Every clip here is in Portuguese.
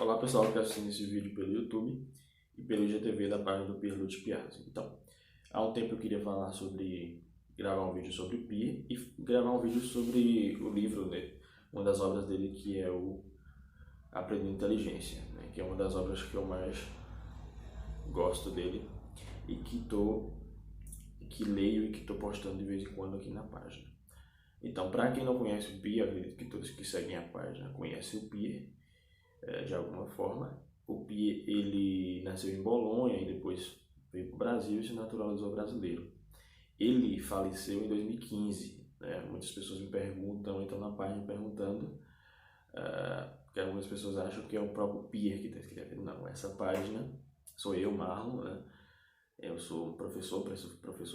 Olá pessoal que está assistindo esse vídeo pelo YouTube e pelo IGTV da página do Pierre Lute Piazzi. Então, há um tempo eu queria falar sobre gravar um vídeo sobre o Pierre e gravar um vídeo sobre o livro dele, uma das obras dele que é o Aprendendo Inteligência, né, que é uma das obras que eu mais gosto dele e que leio e que estou postando de vez em quando aqui na página. Então, para quem não conhece o Pierre, acredito que todos que seguem a página conhecem o Pierre de alguma forma. O Pierre, ele nasceu em Bolonha e depois veio para o Brasil e se naturalizou brasileiro. Ele faleceu em 2015. Né? Muitas pessoas me perguntam, então na página perguntando, que algumas pessoas acham que é o próprio Pierre que está escrevendo. Não, essa página sou eu, Marlon, né? Eu sou professor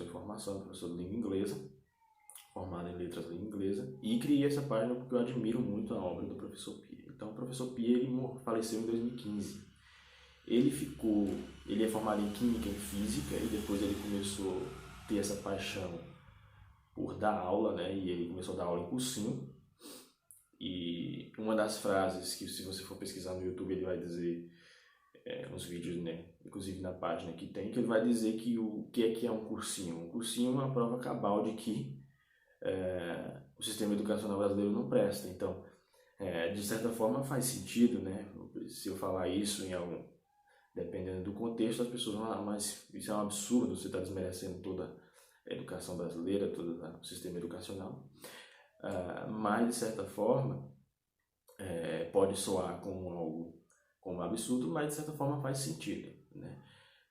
em formação, professor de língua inglesa, formado em letras de língua inglesa, e criei essa página porque eu admiro muito a obra do professor Pierre. Então, o professor Pierre ele faleceu em 2015. Ele é formado em Química e Física e depois ele começou a ter essa paixão por dar aula, né? E ele começou a dar aula em cursinho. E uma das frases que, se você for pesquisar no YouTube, ele vai dizer, nos vídeos, né? Inclusive na página que tem, que ele vai dizer que o que é um cursinho. Um cursinho é uma prova cabal de que o sistema educacional brasileiro não presta. Então, de certa forma faz sentido, né? Se eu falar isso dependendo do contexto, as pessoas vão falar, mas isso é um absurdo, você está desmerecendo toda a educação brasileira, todo o sistema educacional. Mas, de certa forma, pode soar como um absurdo, mas de certa forma faz sentido, né?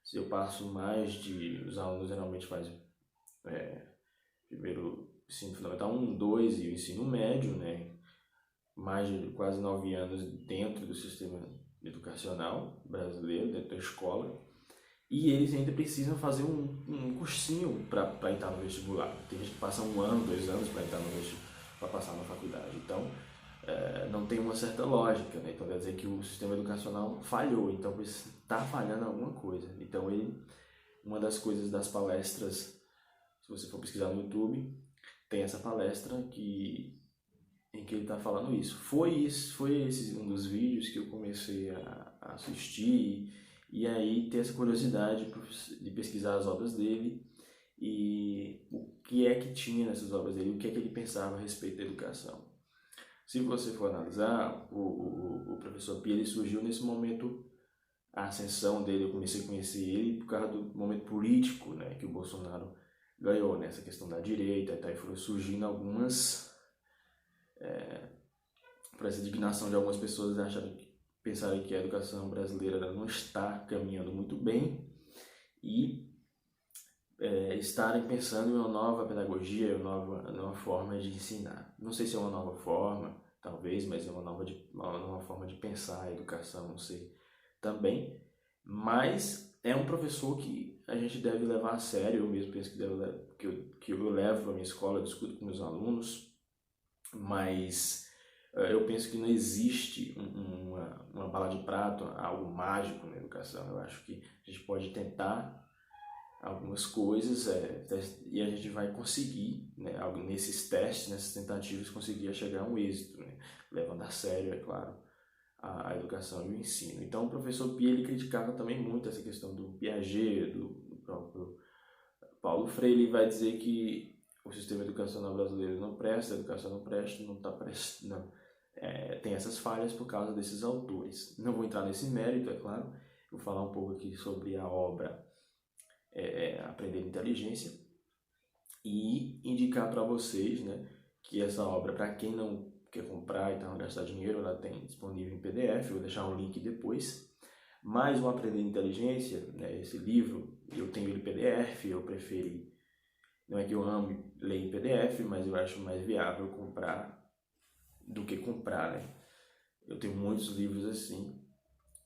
Se eu passo os alunos geralmente fazem primeiro ensino fundamental 1, 2 e o ensino médio, né? Mais de quase 9 anos dentro do sistema educacional brasileiro, dentro da escola, e eles ainda precisam fazer um cursinho para entrar no vestibular. Tem gente que passa 1 ano, 2 anos para passar na faculdade. Então, não tem uma certa lógica, né? Então, quer dizer que o sistema educacional falhou, então está falhando alguma coisa. Então, uma das coisas das palestras, se você for pesquisar no YouTube, tem essa palestra em que ele está falando isso. Foi esse um dos vídeos que eu comecei a assistir e aí ter essa curiosidade de pesquisar as obras dele e o que é que tinha nessas obras dele, o que é que ele pensava a respeito da educação. Se você for analisar, o professor Pierre surgiu nesse momento, a ascensão dele, eu comecei a conhecer ele por causa do momento político, né, que o Bolsonaro ganhou, nessa questão da direita, e foram surgindo por essa indignação de algumas pessoas pensarem que a educação brasileira não está caminhando muito bem e estarem pensando em uma nova pedagogia, uma nova forma de ensinar. Não sei se é uma nova forma, talvez, mas é uma nova forma de pensar a educação, não sei também. Mas é um professor que a gente deve levar a sério. Eu mesmo penso que eu levo para a minha escola, discuto com meus alunos, mas eu penso que não existe uma bala de prata, algo mágico na educação. Eu acho que a gente pode tentar algumas coisas e a gente vai conseguir, né, nesses testes, nessas tentativas, conseguir chegar a um êxito, né, levando a sério, é claro, a educação e o ensino. Então, o professor Pierre ele criticava também muito essa questão do Piaget, do próprio Paulo Freire. Ele vai dizer que o sistema educacional brasileiro não presta, a educação não presta, não está prestando, tem essas falhas por causa desses autores. Não vou entrar nesse mérito, é claro, vou falar um pouco aqui sobre a obra Aprender Inteligência e indicar para vocês, né, que essa obra, para quem não quer comprar e não gastar dinheiro, ela tem disponível em PDF, eu vou deixar um link depois. Mas o Aprender Inteligência, né, esse livro, eu tenho ele em PDF, eu preferi, não é que eu amo ler em PDF, mas eu acho mais viável comprar do que comprar, né? Eu tenho muitos livros assim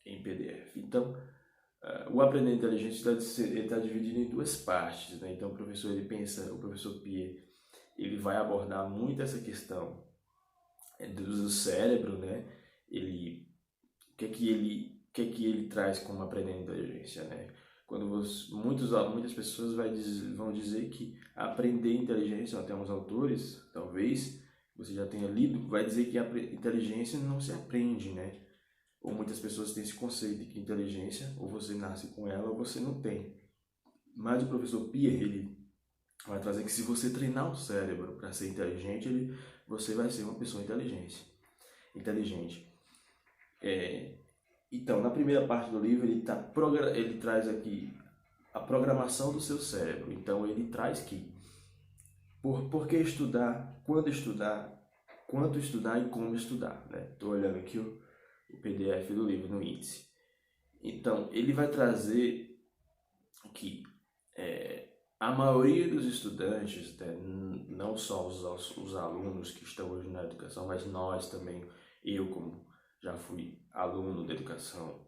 em PDF. Então, o Aprender Inteligência está dividido em 2 partes, né? Então, o professor Pierre, ele vai abordar muito essa questão do cérebro, né? O que é que ele traz como Aprender Inteligência, né? Quando muitas pessoas vão dizer que aprender inteligência, até uns autores, talvez você já tenha lido, vai dizer que a inteligência não se aprende, né? ou muitas pessoas têm esse conceito de que inteligência, ou você nasce com ela ou você não tem. Mas o professor Pierre, ele vai trazer que se você treinar o cérebro para ser inteligente, você vai ser uma pessoa inteligente. Então, na primeira parte do livro, ele traz aqui a programação do seu cérebro. Então, ele traz que por que estudar, quanto estudar e como estudar. Estou olhando aqui o PDF do livro no índice. Então, ele vai trazer que a maioria dos estudantes, não só os alunos que estão hoje na educação, mas nós também, eu como já fui aluno da educação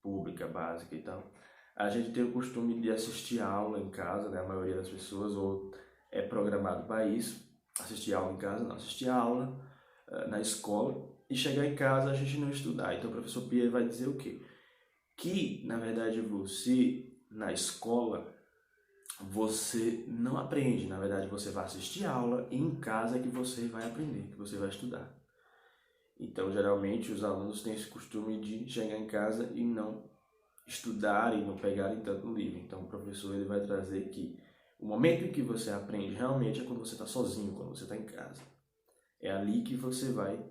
pública, básica e tal, a gente tem o costume de assistir aula em casa, né? A maioria das pessoas ou é programado para isso, assistir aula em casa, não, assistir aula na escola e chegar em casa a gente não estudar. Então o professor Pierre vai dizer o quê? Que, na verdade, você, na escola, você não aprende, na verdade você vai assistir aula e em casa é que você vai aprender, que você vai estudar. Então, geralmente, os alunos têm esse costume de chegar em casa e não estudar e não pegarem tanto no livro. Então, o professor ele vai trazer que o momento em que você aprende realmente é quando você está sozinho, quando você está em casa. É ali que você vai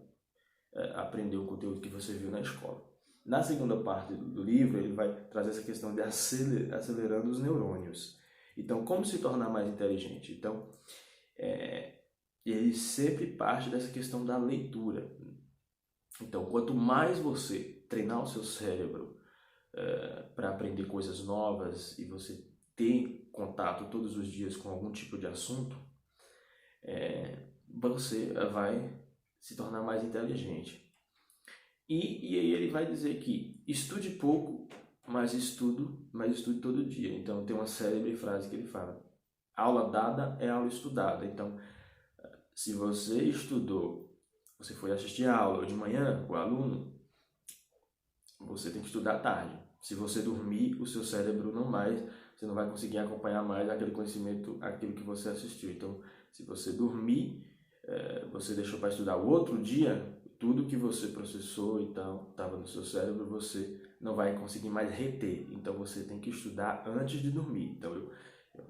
aprender o conteúdo que você viu na escola. Na segunda parte do livro, ele vai trazer essa questão de acelerando os neurônios. Então, como se tornar mais inteligente? Então, ele sempre parte dessa questão da leitura. Então, quanto mais você treinar o seu cérebro para aprender coisas novas e você ter contato todos os dias com algum tipo de assunto, você vai se tornar mais inteligente. E aí ele vai dizer que estude pouco, mas estude todo dia. Então tem uma célebre frase que ele fala: aula dada é aula estudada. Então, se você estudou, você foi assistir a aula de manhã com o aluno, você tem que estudar à tarde. Se você dormir, o seu cérebro você não vai conseguir acompanhar mais aquele conhecimento, aquilo que você assistiu. Então, se você dormir, você deixou para estudar o outro dia, tudo que você processou e tal, estava no seu cérebro, você não vai conseguir mais reter. Então, você tem que estudar antes de dormir. Então,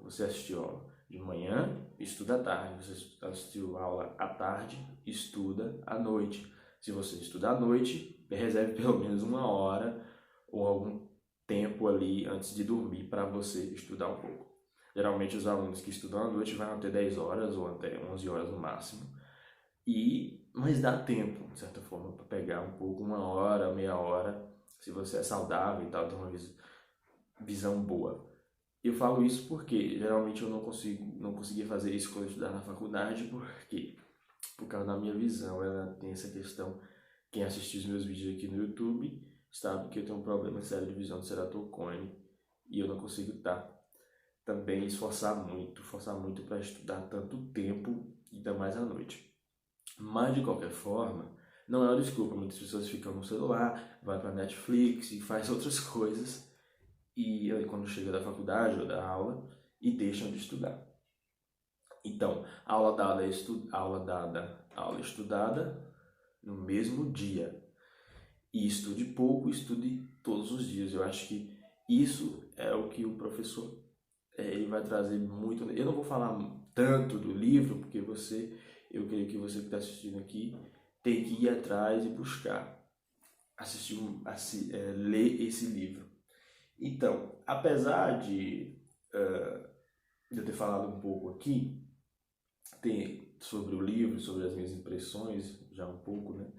você assistiu aula de manhã, estuda à tarde. Você assistiu aula à tarde, estuda à noite. Se você estuda à noite, reserve pelo menos 1 hora ou algum tempo ali antes de dormir para você estudar um pouco. Geralmente os alunos que estudam à noite vão até 10 horas ou até 11 horas no máximo. Mas dá tempo, de certa forma, para pegar um pouco, 1 hora, meia hora, se você é saudável e tal, tem uma visão boa. Eu falo isso porque geralmente eu não conseguia fazer isso quando eu estudava na faculdade, porque por causa da minha visão, ela tem essa questão. Quem assistiu os meus vídeos aqui no YouTube sabe que eu tenho um problema sério de visão de ceratocone e eu não consigo também esforçar muito para estudar tanto tempo, ainda mais à noite. Mas de qualquer forma, não é uma desculpa. Muitas pessoas ficam no celular, vai para Netflix e faz outras coisas e aí quando chega da faculdade ou da aula e deixam de estudar. Então, aula estudada no mesmo dia. E estude pouco, estude todos os dias. Eu acho que isso é o que o professor ele vai trazer muito. Eu não vou falar tanto do livro, porque eu creio que você que está assistindo aqui tem que ir atrás e buscar, ler esse livro. Então, apesar de eu ter falado um pouco aqui sobre o livro, sobre as minhas impressões, já um pouco, né?